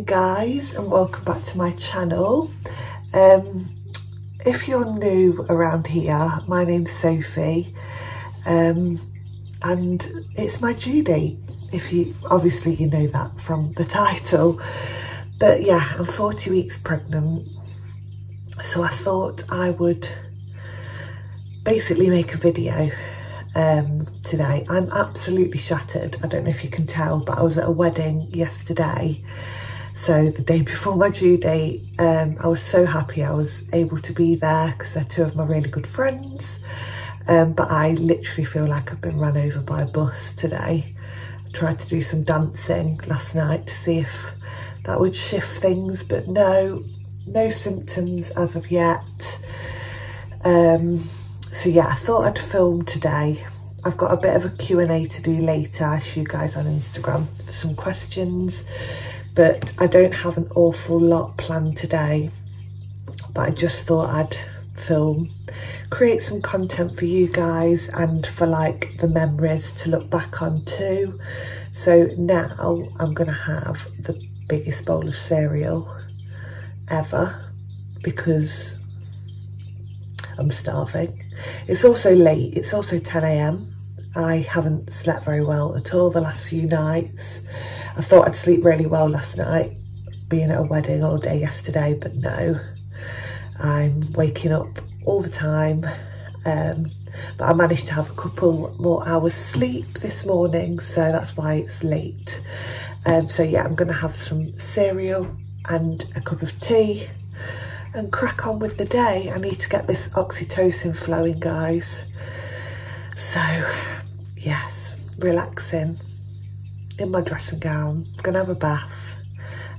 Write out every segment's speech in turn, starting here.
guys, and welcome back to my channel. If you're new around here, my name's Sophie, and it's my due date. If you obviously you know that from the title, but yeah, I'm 40 weeks pregnant, so I thought I would basically make a video today. I'm absolutely shattered. I don't know if you can tell, but I was at a wedding yesterday, so the day before my due date. I was so happy I was able to be there because they're two of my really good friends, but I literally feel like I've been run over by a bus today. I tried to do some dancing last night to see if that would shift things, but no symptoms as of yet. So yeah, I thought I'd film today. I've got a bit of a Q&A to do later. I asked you guys on Instagram for some questions, but I don't have an awful lot planned today. But I just thought I'd film, create some content for you guys and for like the memories to look back on too. So now I'm gonna have the biggest bowl of cereal ever because I'm starving. It's also late, it's also 10 AM. I haven't slept very well at all the last few nights. I thought I'd sleep really well last night, being at a wedding all day yesterday, but no. I'm waking up all the time, but I managed to have a couple more hours sleep this morning, so that's why it's late. So yeah, I'm gonna have some cereal and a cup of tea and crack on with the day. I need to get this oxytocin flowing, guys. So yes, relaxing in my dressing gown, gonna have a bath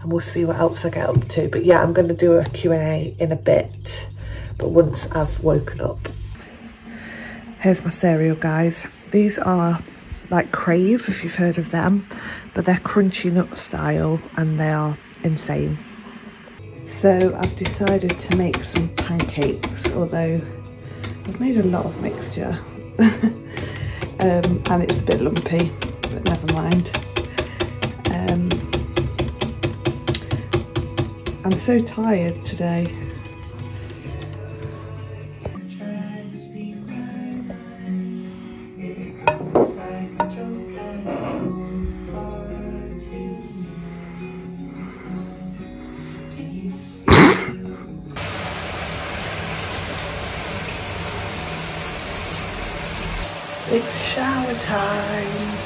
and we'll see what else I get up to. But yeah, I'm gonna do a Q&A in a bit, but once I've woken up. Here's my cereal, guys. These are like Crave, if you've heard of them, but they're crunchy nut style and they are insane. So I've decided to make some pancakes, although I've made a lot of mixture and it's a bit lumpy, but never mind. I'm so tired today. It's shower time.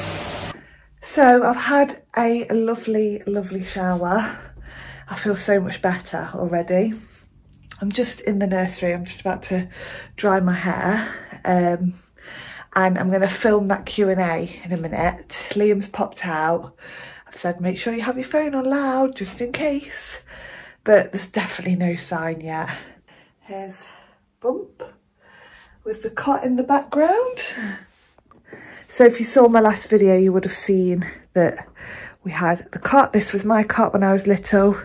So I've had a lovely shower. I feel so much better already. I'm just in the nursery. I'm just about to dry my hair, and I'm going to film that Q&A in a minute. Liam's popped out. I've said make sure you have your phone on loud just in case, but there's definitely no sign yet. Here's Bump with the cot in the background. So if you saw my last video, you would have seen that we had the cot. This was my cot when I was little,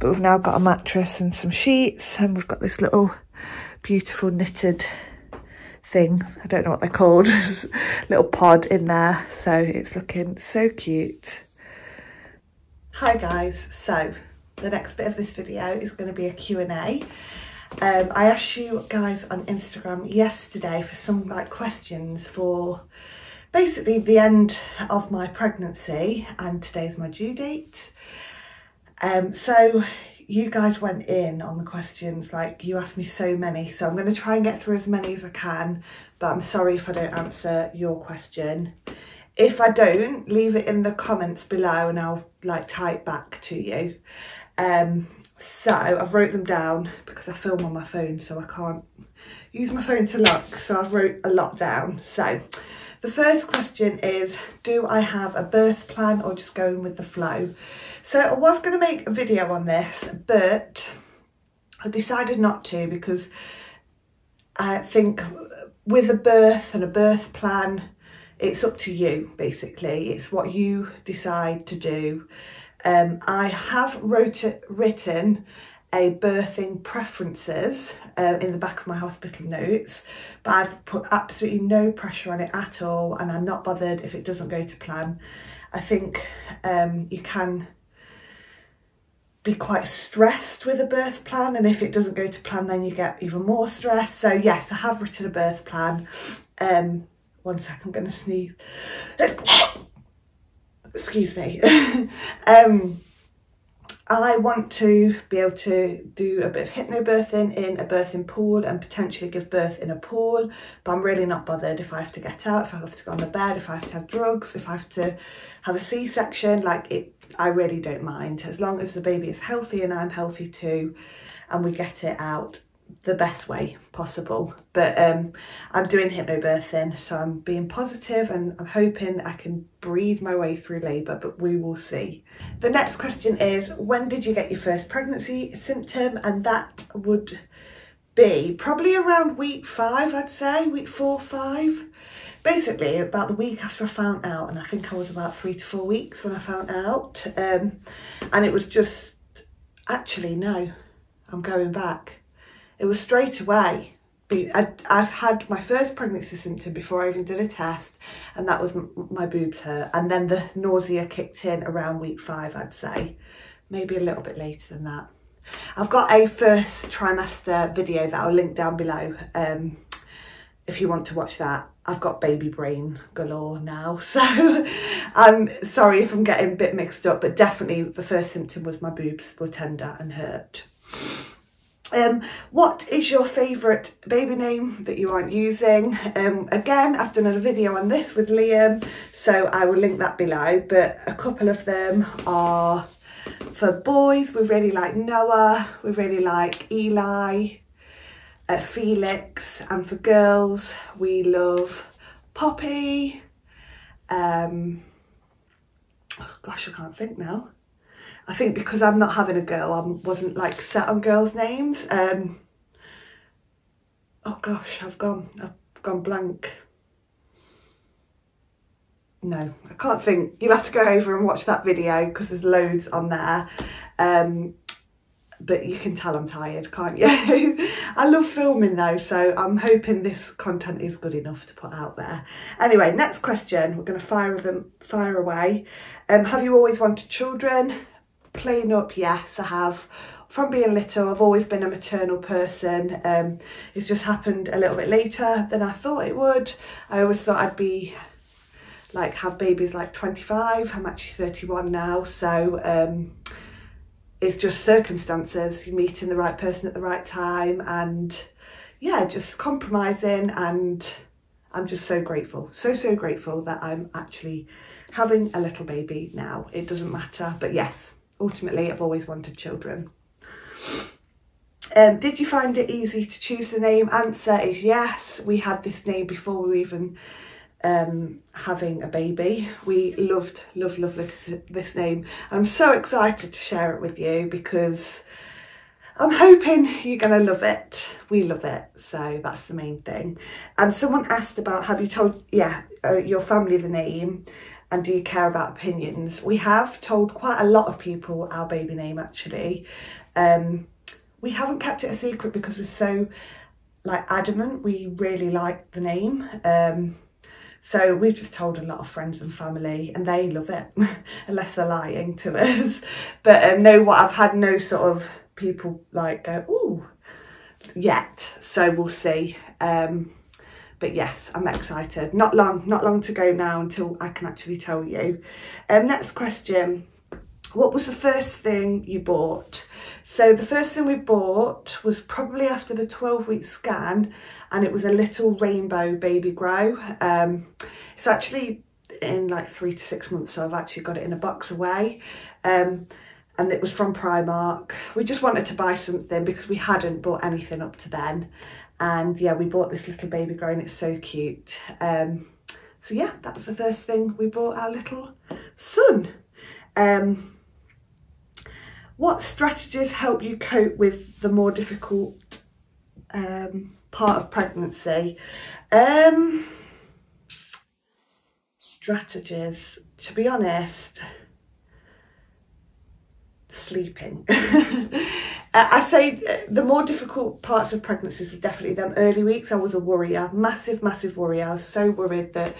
but we've now got a mattress and some sheets, and we've got this little beautiful knitted thing. I don't know what they're called, little pod in there. So it's looking so cute. Hi guys, so the next bit of this video is going to be a Q&A. I asked you guys on Instagram yesterday for some like questions for basically the end of my pregnancy, and today's my due date. So you guys went in on the questions, like you asked me so many, so I'm going to try and get through as many as I can, but I'm sorry if I don't answer your question. If I don't, leave it in the comments below and I'll like type back to you. So I've wrote them down because I film on my phone, so I can't use my phone to look, so I've wrote a lot down. So the first question is, do I have a birth plan or just going with the flow? So I was going to make a video on this, but I decided not to because I think with a birth and a birth plan, it's up to you, basically. It's what you decide to do. I have written a birthing preferences in the back of my hospital notes, but I've put absolutely no pressure on it at all, and I'm not bothered if it doesn't go to plan. I think you can be quite stressed with a birth plan, and if it doesn't go to plan then you get even more stress. So yes, I have written a birth plan. 1 sec, I'm going to sneeze. Excuse me. I want to be able to do a bit of hypnobirthing in a birthing pool and potentially give birth in a pool, but I'm really not bothered if I have to get out, if I have to go on the bed, if I have to have drugs, if I have to have a C-section. Like, I really don't mind, as long as the baby is healthy and I'm healthy too, and we get it out the best way possible. But I'm doing hypnobirthing, so I'm being positive and I'm hoping I can breathe my way through labour, but we will see. The next question is, when did you get your first pregnancy symptom? And that would be probably around week 5, I'd say, week 4, 5. Basically about the week after I found out, and I think I was about 3 to 4 weeks when I found out, and it was just, actually no, I'm going back. It was straight away. I've had my first pregnancy symptom before I even did a test, and that was my boobs hurt, and then the nausea kicked in around week 5, I'd say, maybe a little bit later than that. I've got a first trimester video that I'll link down below if you want to watch that. I've got baby brain galore now, so I'm sorry if I'm getting a bit mixed up, but definitely the first symptom was my boobs were tender and hurt. What is your favourite baby name that you aren't using? Again, I've done a video on this with Liam, so I will link that below, but a couple of them are for boys. We really like Noah, we really like Eli, Felix, and for girls we love Poppy. Oh gosh, I can't think now. I think because I'm not having a girl, I wasn't like set on girls' names. Oh gosh, I've gone blank. No, I can't think. You'll have to go over and watch that video because there's loads on there. But you can tell I'm tired, can't you? I love filming though, so I'm hoping this content is good enough to put out there. Anyway, next question. We're going to fire away. Have you always wanted children? Plain up, yes, I have. From being little, I've always been a maternal person. It's just happened a little bit later than I thought it would. I always thought I'd be like have babies like 25. I'm actually 31 now, so it's just circumstances. You're meeting the right person at the right time, and yeah, just compromising, and I'm just so grateful, so grateful that I'm actually having a little baby now. It doesn't matter, but yes, ultimately I've always wanted children. Did you find it easy to choose the name? Answer is yes. We had this name before we were even having a baby. We loved this name. I'm so excited to share it with you because I'm hoping you're gonna love it. We love it, so that's the main thing. And someone asked about, have you told your family the name, and do you care about opinions? We have told quite a lot of people our baby name, actually. We haven't kept it a secret because we're so like adamant we really like the name. So we've just told a lot of friends and family, and they love it, unless they're lying to us. But I've had no sort of people like go, ooh, yet. So we'll see. But yes, I'm excited. Not long to go now until I can actually tell you. Next question. What was the first thing you bought? So the first thing we bought was probably after the 12-week scan, and it was a little rainbow baby grow. It's actually in like 3 to 6 months, so I've actually got it in a box away. And it was from Primark. We just wanted to buy something because we hadn't bought anything up to then. And yeah, we bought this little baby grow and it's so cute. So yeah, that's the first thing we bought our little son. What strategies help you cope with the more difficult part of pregnancy? Strategies, to be honest, sleeping. I say the more difficult parts of pregnancies were definitely them early weeks. I was a worrier, massive worrier. I was so worried that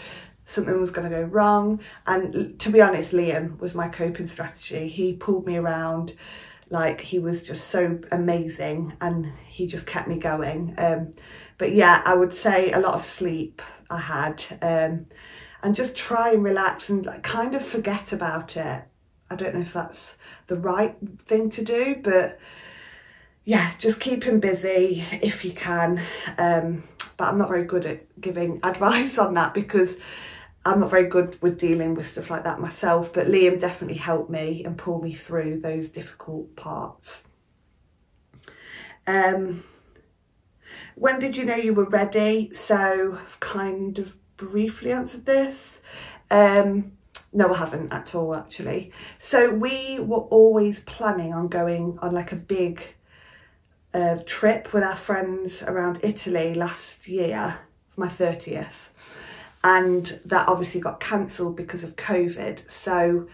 something was going to go wrong, and to be honest, Liam was my coping strategy. He pulled me around Like, he was just so amazing and he just kept me going. But yeah, I would say a lot of sleep I had, and just try and relax and like kind of forget about it. I don't know if that's the right thing to do, but yeah, just keep him busy if you can. But I'm not very good at giving advice on that because I'm not very good with dealing with stuff like that myself, but Liam definitely helped me and pulled me through those difficult parts. When did you know you were ready? So I've kind of briefly answered this. No, I haven't at all, actually. So we were always planning on going on like a big trip with our friends around Italy last year for my 30th. And that obviously got cancelled because of COVID. So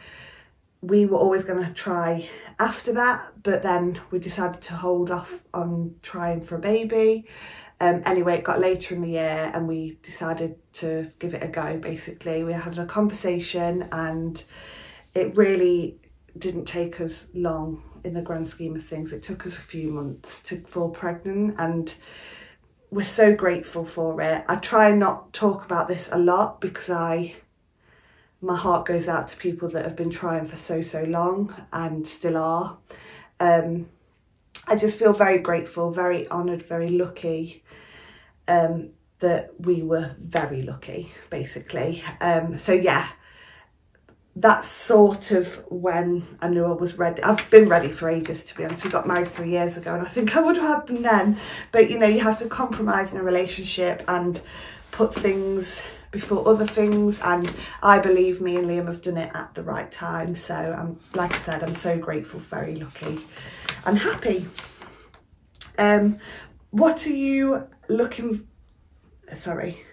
we were always going to try after that, but then we decided to hold off on trying for a baby. Anyway, it got later in the year and we decided to give it a go, basically. We had a conversation and it really didn't take us long in the grand scheme of things. It took us a few months to fall pregnant and we're so grateful for it. I try not talk about this a lot because my heart goes out to people that have been trying for so long and still are. I just feel very grateful, very honoured, very lucky, that we were very lucky, basically. So yeah, that's sort of when I knew I was ready. I've been ready for ages, to be honest. We got married 3 years ago and I think I would have had them then. But you know, you have to compromise in a relationship and put things before other things, and I believe me and Liam have done it at the right time. So I'm, like I said, I'm so grateful, very lucky and happy. What are you looking, sorry.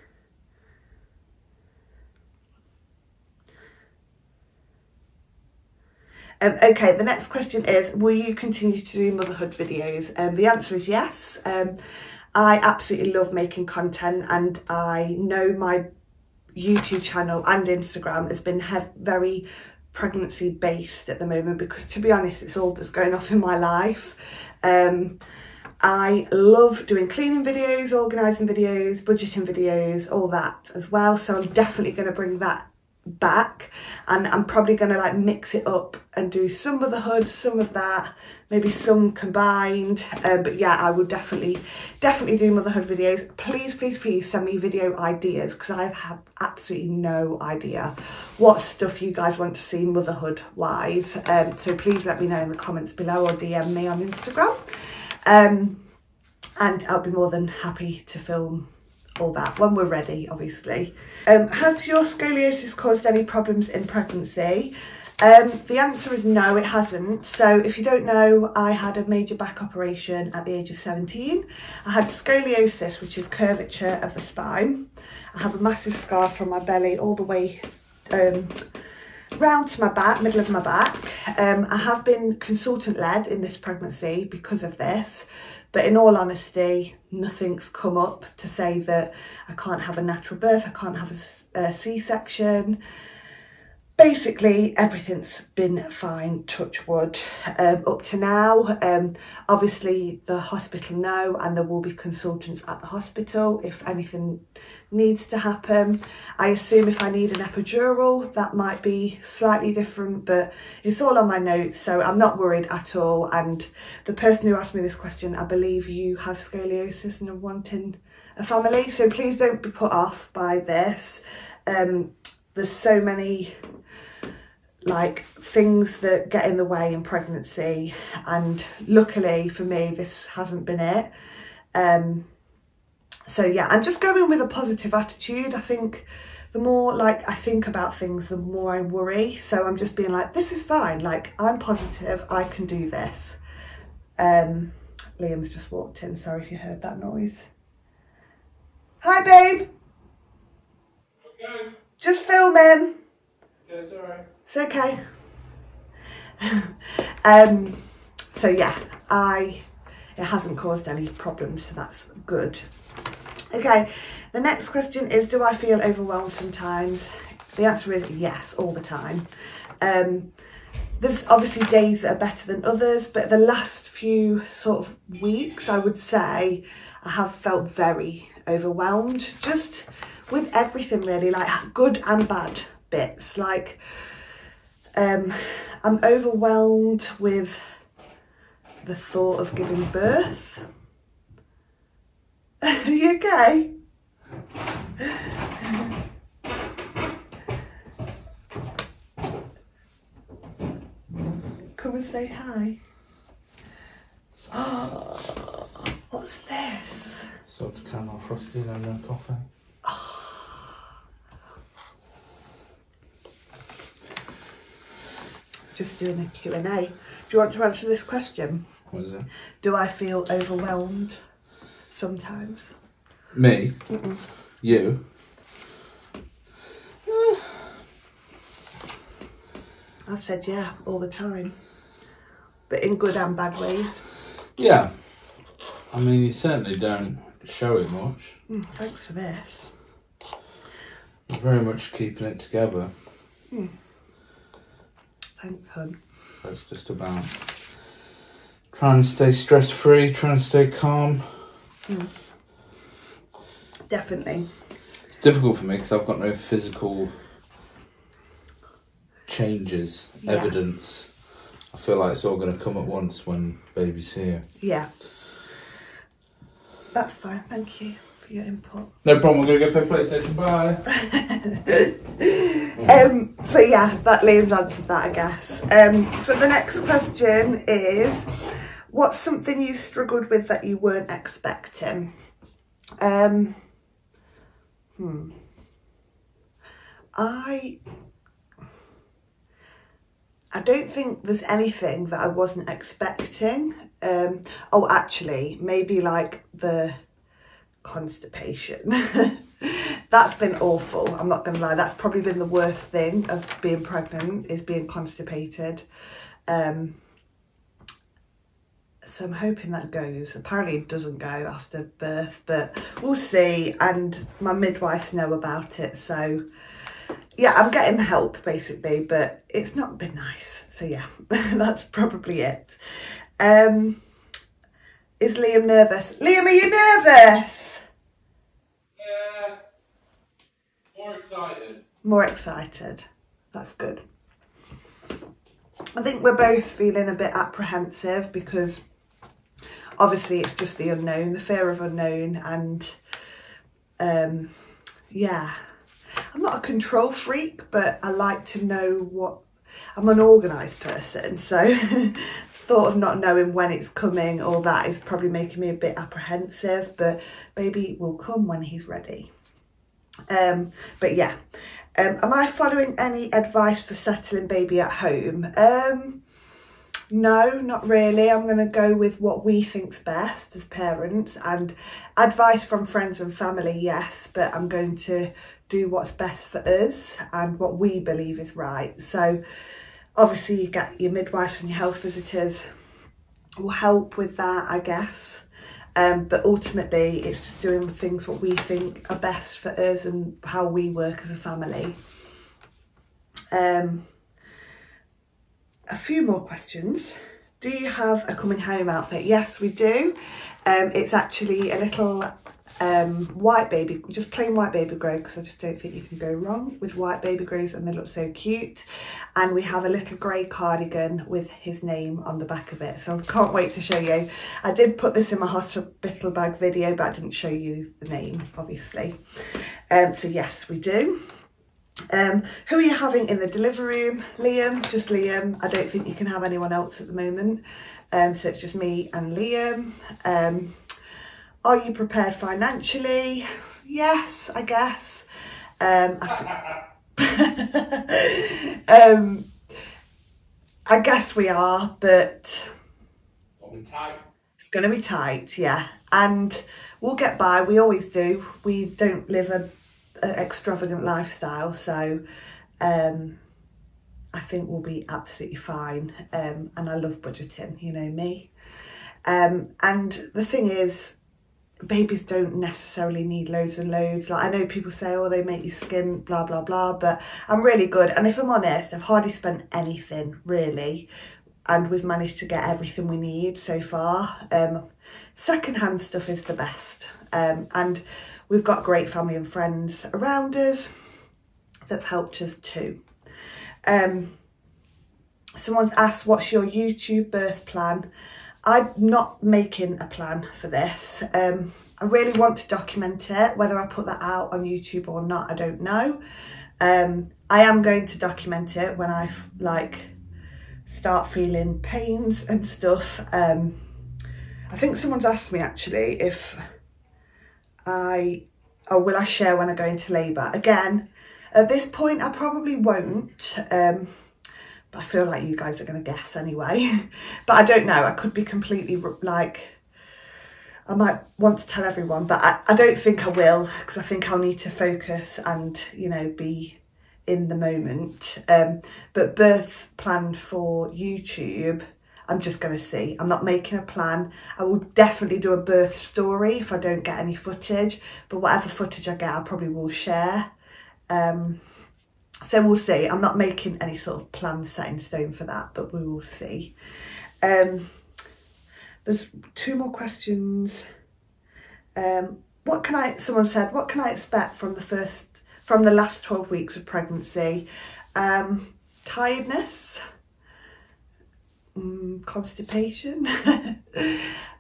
Okay, the next question is, will you continue to do motherhood videos? The answer is yes. I absolutely love making content, and I know my YouTube channel and Instagram has been very pregnancy based at the moment because, to be honest, it's all that's going off in my life. I love doing cleaning videos, organising videos, budgeting videos, all that as well. So I'm definitely going to bring that back, and I'm probably going to like mix it up and do some motherhood, some of that, maybe some combined. But yeah, I would definitely do motherhood videos. Please send me video ideas because I have absolutely no idea what stuff you guys want to see motherhood wise. So please let me know in the comments below or DM me on Instagram. And I'll be more than happy to film all that when we're ready, obviously. Has your scoliosis caused any problems in pregnancy? The answer is no, it hasn't. So if you don't know, I had a major back operation at the age of 17. I had scoliosis, which is curvature of the spine. I have a massive scar from my belly all the way round to my back, middle of my back. I have been consultant led in this pregnancy because of this, but in all honesty, nothing's come up to say that I can't have a natural birth, I can't have a C-section. Basically, everything's been fine, touch wood, up to now. Obviously, the hospital know, and there will be consultants at the hospital if anything needs to happen. I assume if I need an epidural, that might be slightly different, but it's all on my notes, so I'm not worried at all. And the person who asked me this question, I believe you have scoliosis and are wanting a family, so please don't be put off by this. There's so many like things that get in the way in pregnancy, and luckily for me this hasn't been it. So yeah, I'm just going with a positive attitude. I think the more like I think about things, the more I worry. So I'm just being like, this is fine, like I'm positive, I can do this. Liam's just walked in, sorry if you heard that noise. Hi babe. Okay. Just filming. Okay, sorry. It's okay. So yeah, it hasn't caused any problems, so that's good. Okay, the next question is, do I feel overwhelmed sometimes? The answer is yes, all the time. there's obviously days that are better than others, but the last few sort of weeks, I would say, I have felt very overwhelmed, just with everything really, like good and bad bits. Like, I'm overwhelmed with the thought of giving birth. Are you okay? Come and say hi. Oh, what's this? Salted caramel frosty and no coffee. Just doing a Q&A. Do you want to answer this question? What is it? Do I feel overwhelmed sometimes? Me? Mm-mm. You? I've said yeah all the time, but in good and bad ways. Yeah. I mean, you certainly don't show it much. Thanks for this. You're very much keeping it together. Thanks, hun. That's just about trying to stay stress-free, trying to stay calm. Definitely. It's difficult for me because I've got no physical changes, evidence. I feel like it's all going to come at once when baby's here. Yeah. That's fine. Thank you for your input. No problem. I'm going to go play PlayStation. Bye. So yeah, Liam's answered that, I guess. So the next question is, what's something you struggled with that you weren't expecting? I don't think there's anything that I wasn't expecting. Oh, actually, maybe like the constipation. That's been awful. I'm not going to lie. That's probably been the worst thing of being pregnant, is being constipated. So I'm hoping that goes. Apparently it doesn't go after birth, but we'll see. And my midwives know about it, so yeah, I'm getting help basically, but it's not been nice. So yeah, that's probably it. Is Liam nervous? Liam, are you nervous? Yeah. More excited. More excited. That's good. I think we're both feeling a bit apprehensive because obviously it's just the unknown, the fear of unknown, and yeah. I'm not a control freak, but I like to know what... I'm an organised person, so thought of not knowing when it's coming, all that is probably making me a bit apprehensive, but baby will come when he's ready. But yeah, am I following any advice for settling baby at home? No, not really. I'm going to go with what we think's best as parents, and advice from friends and family, yes, but I'm going to do what's best for us and what we believe is right. So obviously you get your midwives and your health visitors will help with that, I guess. But ultimately it's just doing things what we think are best for us and how we work as a family. A few more questions. Do you have a coming home outfit? Yes, we do. It's actually a little white baby, just plain white baby grow, because I just don't think you can go wrong with white baby grows and they look so cute. And we have a little grey cardigan with his name on the back of it, so I can't wait to show you. I did put this in my hospital bag video, but I didn't show you the name, obviously. So yes, we do. Who are you having in the delivery room? Liam, just Liam. I don't think you can have anyone else at the moment. So it's just me and Liam. Are you prepared financially? Yes, I guess. I guess we are, but it's going to be tight, yeah. And we'll get by. We always do. We don't live an extravagant lifestyle, so I think we'll be absolutely fine. And I love budgeting, you know me. And the thing is, babies don't necessarily need loads and loads. Like, I know people say, oh, they make your skin blah blah blah, but I'm really good, and if I'm honest, I've hardly spent anything really, and we've managed to get everything we need so far. Secondhand stuff is the best, and we've got great family and friends around us that have helped us too. Someone's asked, what's your YouTube birth plan? I'm not making a plan for this. I really want to document it. Whether I put that out on YouTube or not, I don't know. I am going to document it when I start feeling pains and stuff. I think someone's asked me actually if will I share when I go into labour? Again, at this point I probably won't. I feel like you guys are going to guess anyway. But I don't know, I could be completely I might want to tell everyone, but I don't think I will, because I think I'll need to focus and, you know, be in the moment. But birth plan for YouTube, I'm just going to see. I'm not making a plan. I will definitely do a birth story if I don't get any footage, but whatever footage I get, I probably will share. So we'll see. I'm not making any sort of plan set in stone for that, but we will see. There's 2 more questions. Someone said, what can I expect from the last 12 weeks of pregnancy? Tiredness, constipation,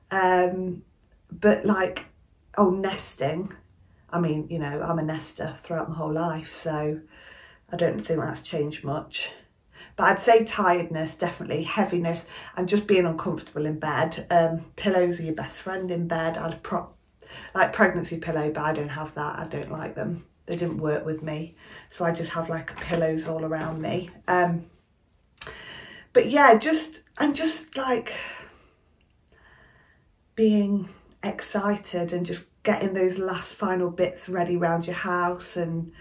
but like, nesting. I mean, you know, I'm a nester throughout my whole life, so I don't think that's changed much. But I'd say tiredness, definitely, heaviness, and just being uncomfortable in bed. Pillows are your best friend in bed. I'd like pregnancy pillow, but I don't have that. I don't like them. They didn't work with me. So I just have like pillows all around me. But yeah, just like being excited and just getting those last final bits ready around your house, and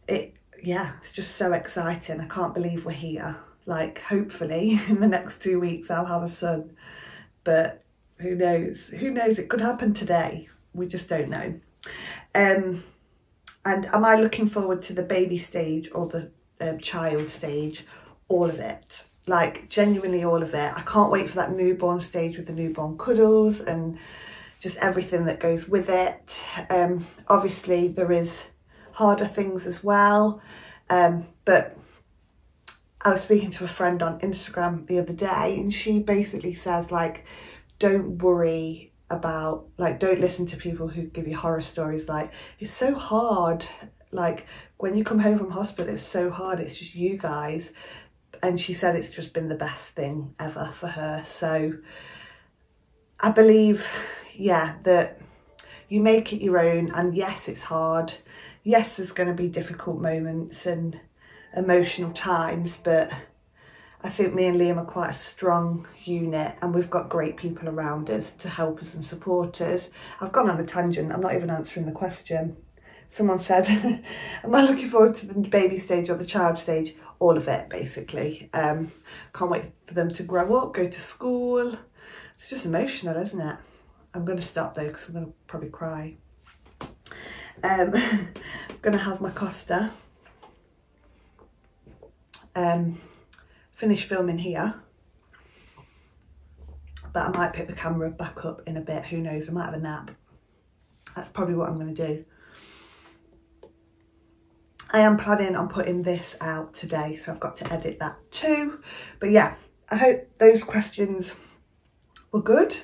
it's just so exciting. I can't believe we're here. Like, hopefully in the next 2 weeks I'll have a son, but who knows? Who knows? It could happen today. We just don't know. And am I looking forward to the baby stage or the child stage? All of it. Like, genuinely all of it. I can't wait for that newborn stage with the newborn cuddles and just everything that goes with it. Obviously there is harder things as well, but I was speaking to a friend on Instagram the other day, and she basically says, like, don't worry about, like, don't listen to people who give you horror stories. Like, it's so hard, like when you come home from hospital, it's so hard, it's just you guys. And she said it's just been the best thing ever for her. So I believe, yeah, that you make it your own, and yes, it's hard. Yes, there's going to be difficult moments and emotional times, but I think me and Liam are quite a strong unit, and we've got great people around us to help us and support us. I've gone on a tangent. I'm not even answering the question. Someone said, am I looking forward to the baby stage or the child stage? All of it, basically. Can't wait for them to grow up, go to school. It's just emotional, isn't it? I'm going to stop though, because I'm going to probably cry. I'm going to have my Costa. Finish filming here. But I might pick the camera back up in a bit. Who knows? I might have a nap. That's probably what I'm going to do. I am planning on putting this out today, so I've got to edit that too. But yeah, I hope those questions were good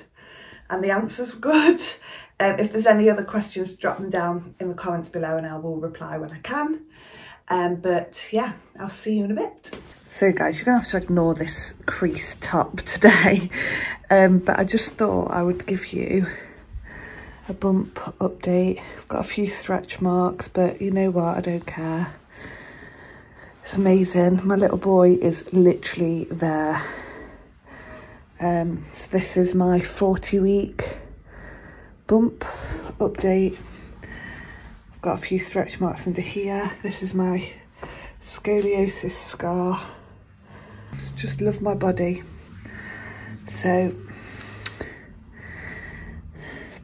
and the answers were good. If there's any other questions, drop them down in the comments below and I will reply when I can. But yeah, I'll see you in a bit. So guys, you're gonna have to ignore this crease top today. But I just thought I would give you a bump update. I've got a few stretch marks, but you know what, I don't care. It's amazing. My little boy is literally there. So this is my 40-week bump update. I've got a few stretch marks under here. This is my scoliosis scar. Just love my body. So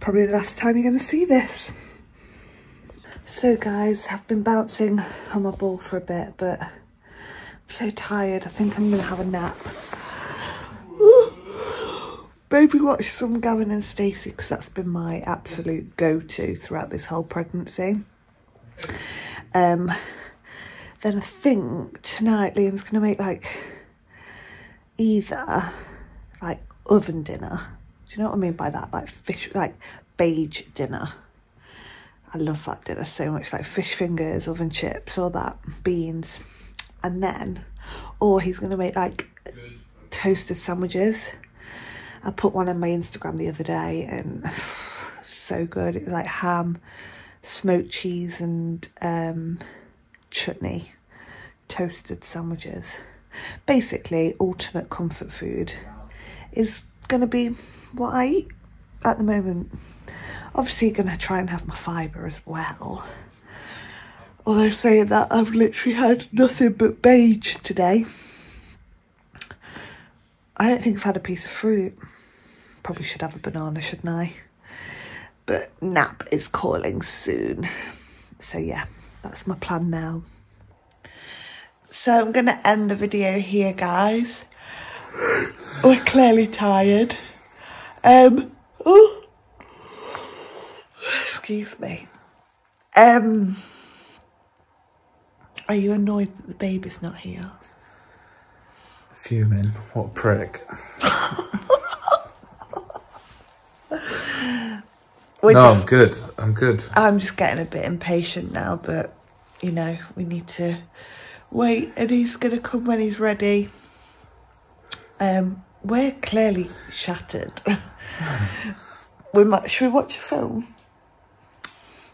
probably the last time you're going to see this. So guys, I've been bouncing on my ball for a bit, but I'm so tired. I think I'm going to have a nap. Maybe watch some Gavin and Stacey, because that's been my absolute go-to throughout this whole pregnancy. Then I think tonight Liam's going to make like either like oven dinner. Do you know what I mean by that? Like fish, like beige dinner. I love that dinner so much, like fish fingers, oven chips, all that, beans. And then, or he's going to make like toasted sandwiches. I put one on my Instagram the other day and so good. It was like ham, smoked cheese and chutney, toasted sandwiches. Basically, ultimate comfort food is going to be what I eat at the moment. Obviously going to try and have my fibre as well. Although saying that, I've literally had nothing but beige today. I don't think I've had a piece of fruit. Probably should have a banana, shouldn't I? But nap is calling soon. So yeah, that's my plan now. So I'm going to end the video here, guys. We're clearly tired. Oh, excuse me. Are you annoyed that the baby's not here? Fuming. What a prick. I'm good. I'm good. I'm just getting a bit impatient now, but, you know, we need to wait and he's going to come when he's ready. We're clearly shattered. Should we watch a film?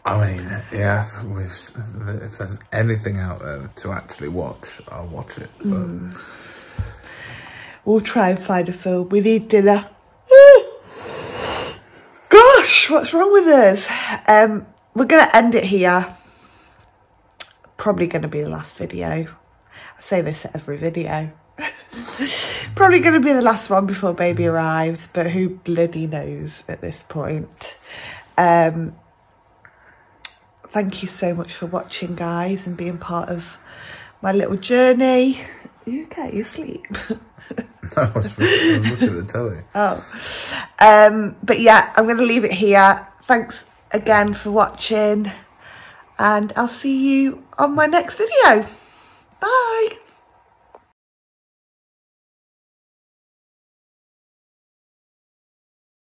I mean, yeah, if there's anything out there to actually watch, I'll watch it. But we'll try and find a film. We need dinner. Gosh, what's wrong with us? We're going to end it here. Probably going to be the last video. I say this at every video. Probably going to be the last one before baby arrives, but who bloody knows at this point. Thank you so much for watching, guys, and being part of my little journey. Are you okay? You're asleep? No, I was looking at the telly. Oh. But yeah, I'm going to leave it here. Thanks again for watching, and I'll see you on my next video. Bye.